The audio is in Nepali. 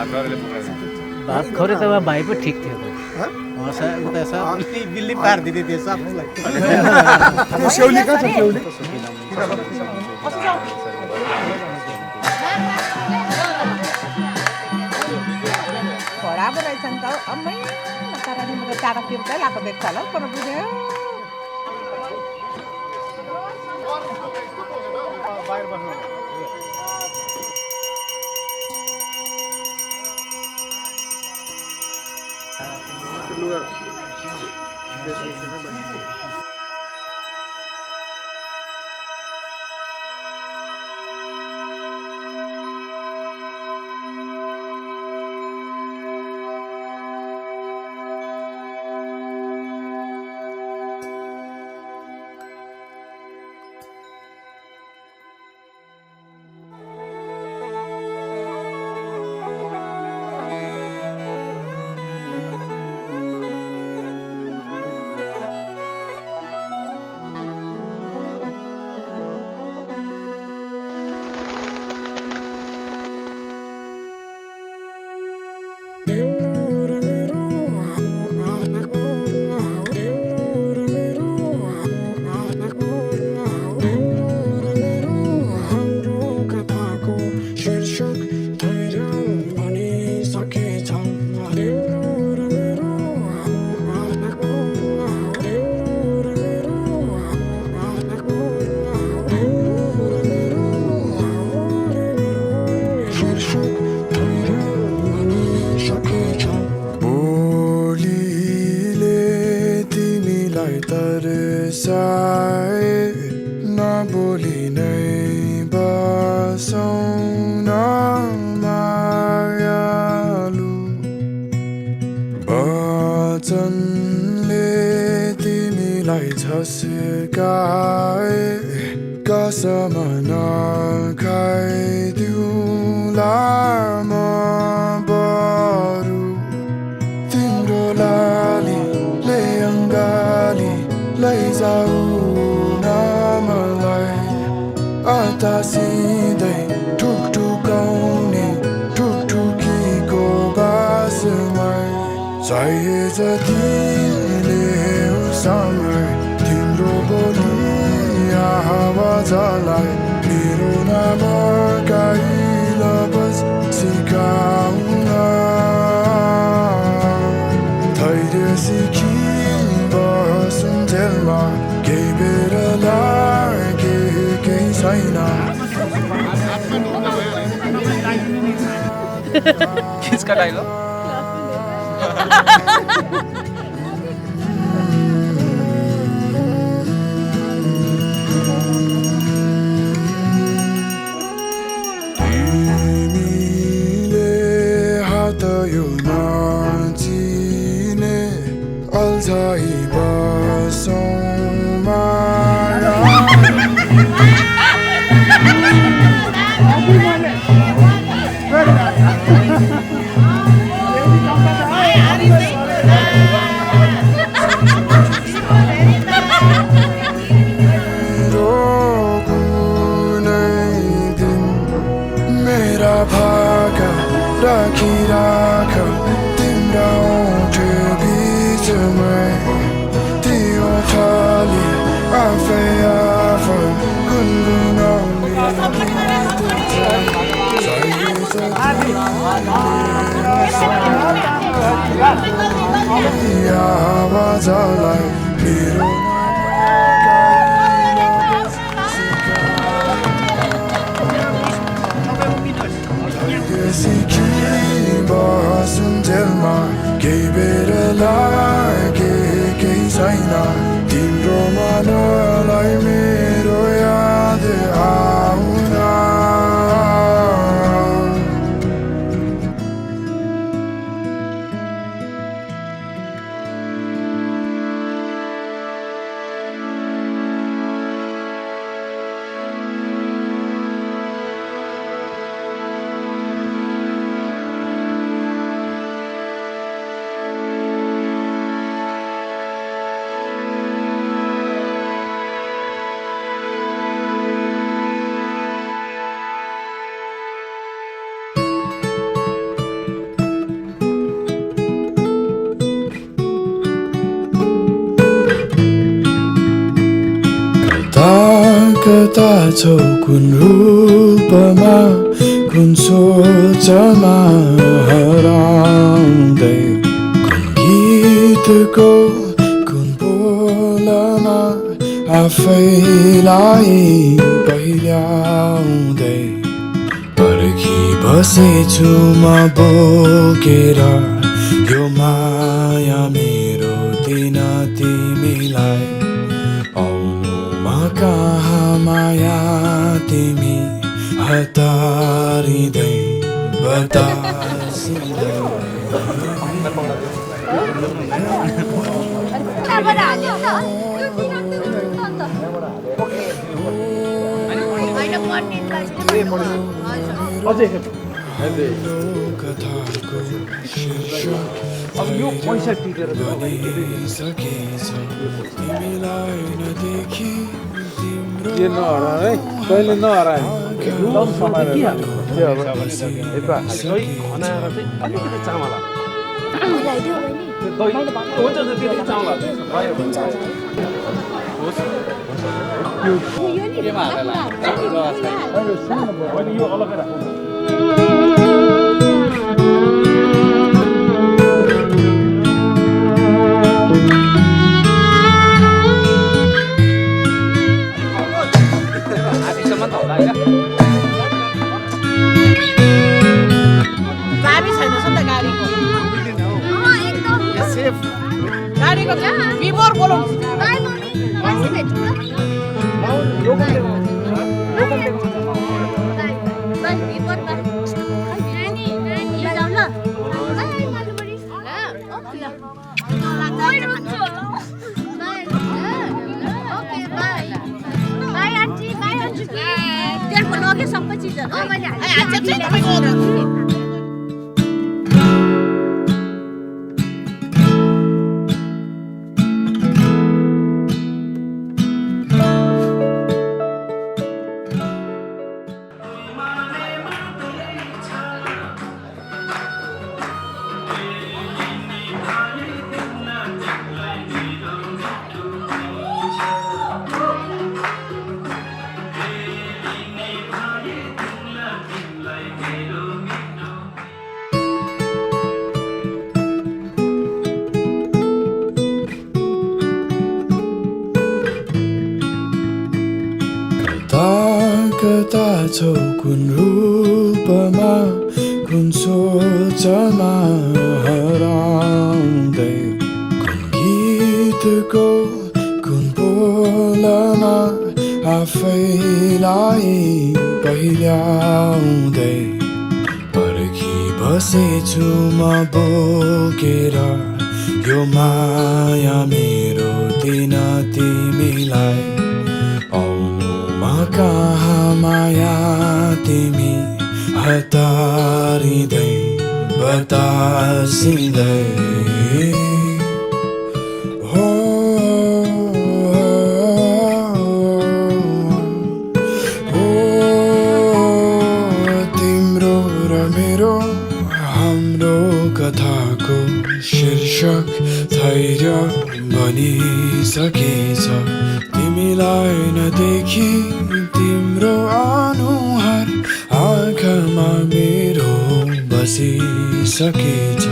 भात खौरे त भाइ पो ठिक थियो त उता सब बिल्ली पारिदिने थियो सबलाई त्यो स्याउली कहाँ छ स्याउली छोराको रहेछ नि त अम्मै तर नि म त चारतिर चाहिँ लाएको देख्छ होला पर बुझ्यो नबोली नै बसौँ न मायालु वचनले तिमीलाई झस्काए कसम नखाइदिउँला म बरु तिम्रो लालीले अङ्गाली लैजाऊ न मलाई अतासिँदै ठुकठुकाउने ठुकठुकीको बासमै चाहिए जति ल्याऊ समय तिम्रो बोली आवाजलाई मेरो नाम लबस सिकाउन धैर्य सिकी बसुन्जेलमा केही बेर लागे केही छैन किसका डायलॉग तिमीले हात यो नचिने अल्झाइ बसौँ माया मेरा भाका राखिराख तिम्रा ओठ बिचमै त्यो थाली आफै आफै गुनगुनाउने आवाजलाई मेरो सिकी बसुन्जेलमा केही बेर लागे केही छैन तिम्रो मनलाई मेरो याद आउन कता छौ कुन रूपमा कुन सोचमा हराउँदै कुन गीतको कुन बोलमा आफैलाई पहिल्याउँदै पर्खी बसेछु म बोकेर यो माया मेरो दिन तिमीलाई आउनुमा कहाँ माया तिमी हतारिँदै बतासिँदै कथाको शीर्षक अब यो पैसा टिकेर बनिसकेछ तिमीलाई नदेखि तिम्रो ये नहरा है कहिले नहरा खनाएर चाहिँ अलिकति चामल हुन्छ त्यति चामल यो अलग्गै राख्नु चाबी छैन नि त गाडीको गाडीको बिमोर बोलाउनु सबै चिजहरु कता छौ कुन रूपमा कुन सोचमा हराउँदै कुन गीतको कुन बोलमा आफैलाई पहिल्याउँदै पर्खी बसेछु म बोकेर यो माया मेरो दिन तिमीलाई आउनुमा कहाँ माया तिमी हतारिँदै बतासिँदै हो तिम्रो र मेरो हाम्रो कथाको शीर्षक धैर्य बनिसकेछ तिमीलाई नदेखि तिम्रो अनुहार आँखामा मेरो बसिसकेछ